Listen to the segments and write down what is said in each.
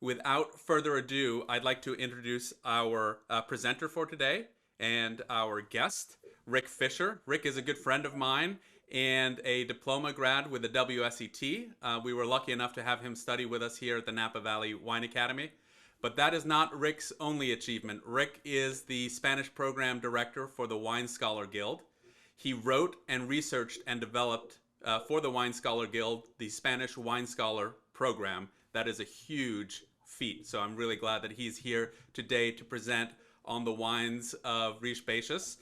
Without further ado, I'd like to introduce our presenter for today and our guest, Rick Fisher. Rick is a good friend of mine and a diploma grad with the WSET. We were lucky enough to have him study with us here at the Napa Valley Wine Academy. But that is not Rick's only achievement. Rick is the Spanish program director for the Wine Scholar Guild. He wrote and researched and developed for the Wine Scholar Guild the Spanish Wine Scholar program. That is a huge feat. So I'm really glad that he's here today to present on the wines of Rias Baixas.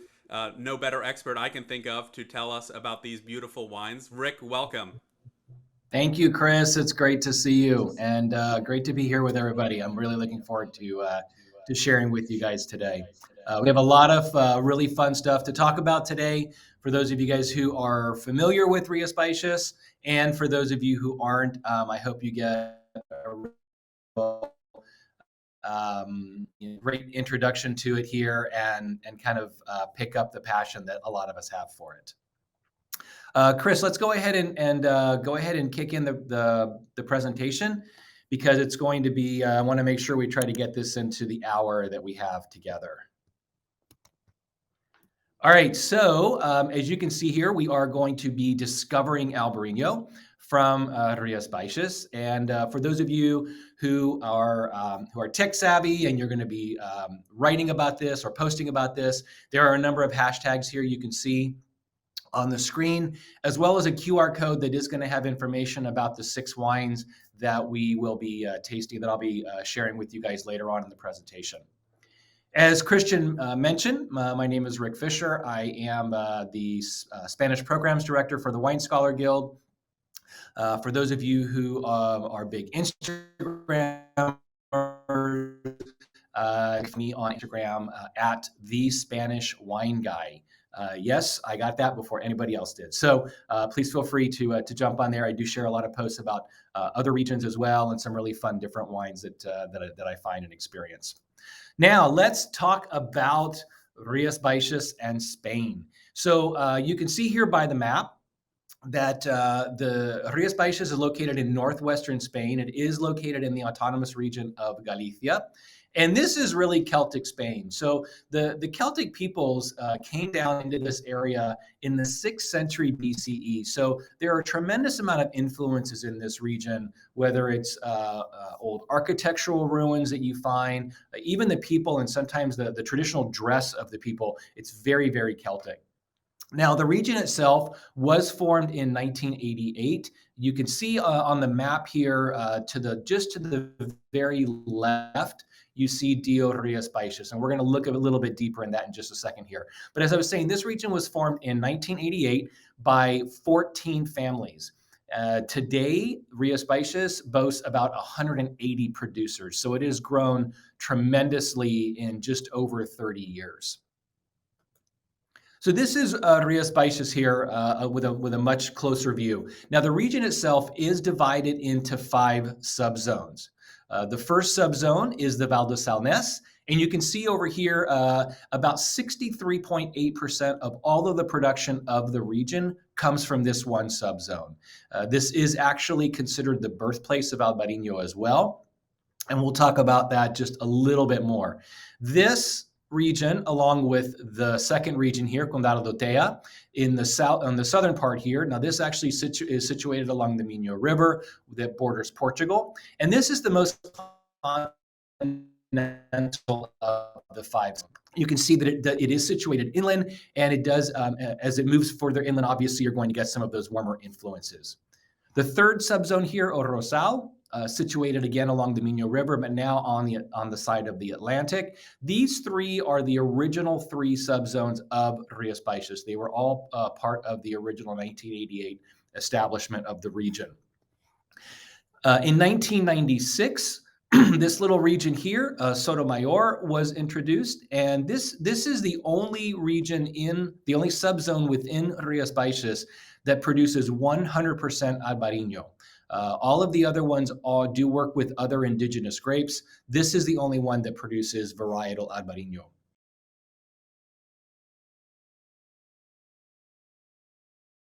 No better expert I can think of to tell us about these beautiful wines. Rick, welcome. Thank you, Chris. It's great to see you, and great to be here with everybody. I'm really looking forward to sharing with you guys today. We have a lot of really fun stuff to talk about today. For those of you guys who are familiar with Rias Baixas, and for those of you who aren't, I hope you get a great introduction to it here, and kind of pick up the passion that a lot of us have for it. Chris, let's go ahead and kick in the presentation, because it's going to be, I want to make sure we try to get this into the hour that we have together. All right, so as you can see here, we are going to be discovering Albarino from Rias Baixas. And for those of you who are tech savvy and you're going to be writing about this or posting about this, there are a number of hashtags here you can see on the screen, as well as a QR code that is going to have information about the 6 wines that we will be tasting, that I'll be sharing with you guys later on in the presentation. As Christian mentioned, my name is Rick Fisher. I am the Spanish Programs Director for the Wine Scholar Guild. For those of you who are big Instagram, me on Instagram at the Spanish Wine Guy. Yes, I got that before anybody else did. So please feel free to jump on there. I do share a lot of posts about other regions as well, and some really fun different wines that I find and experience. Now let's talk about Rias Baixas and Spain. So you can see here by the map that the Rias Baixas is located in northwestern Spain. It is located in the autonomous region of Galicia. And this is really Celtic Spain. So the Celtic peoples came down into this area in the 6th century BCE. So there are a tremendous amount of influences in this region, whether it's old architectural ruins that you find, even the people, and sometimes the traditional dress of the people. It's very, very Celtic. Now, the region itself was formed in 1988. You can see on the map here, just to the very left, you see Dio Rias Baixas, and we're going to look a little bit deeper in that in just a second here. But as I was saying, this region was formed in 1988 by 14 families. Today, Rias Baixas boasts about 180 producers, so it has grown tremendously in just over 30 years. So this is Rias Baixas here with a much closer view. Now, the region itself is divided into 5 subzones. The first subzone is the Val de Salnés, and you can see over here about 63.8% of all of the production of the region comes from this one subzone. This is actually considered the birthplace of Albarino as well, and we'll talk about that just a little bit more. This region, along with the second region here, Condado do Teia, in the south, on the southern part here. Now, this actually is situated along the Minho River that borders Portugal, and this is the most continental of the 5. You can see that it is situated inland, and it does, as it moves further inland, obviously you're going to get some of those warmer influences. The third subzone here, O Rosal, situated again along the Minho River, but now on the side of the Atlantic. These 3 are the original 3 subzones of Rias Baixas. They were all part of the original 1988 establishment of the region. In 1996, this little region here, Sotomayor, was introduced, and this is the only region the only subzone within Rias Baixas that produces 100% Albarino. All of the other ones do work with other indigenous grapes. This is the only one that produces varietal Albarino.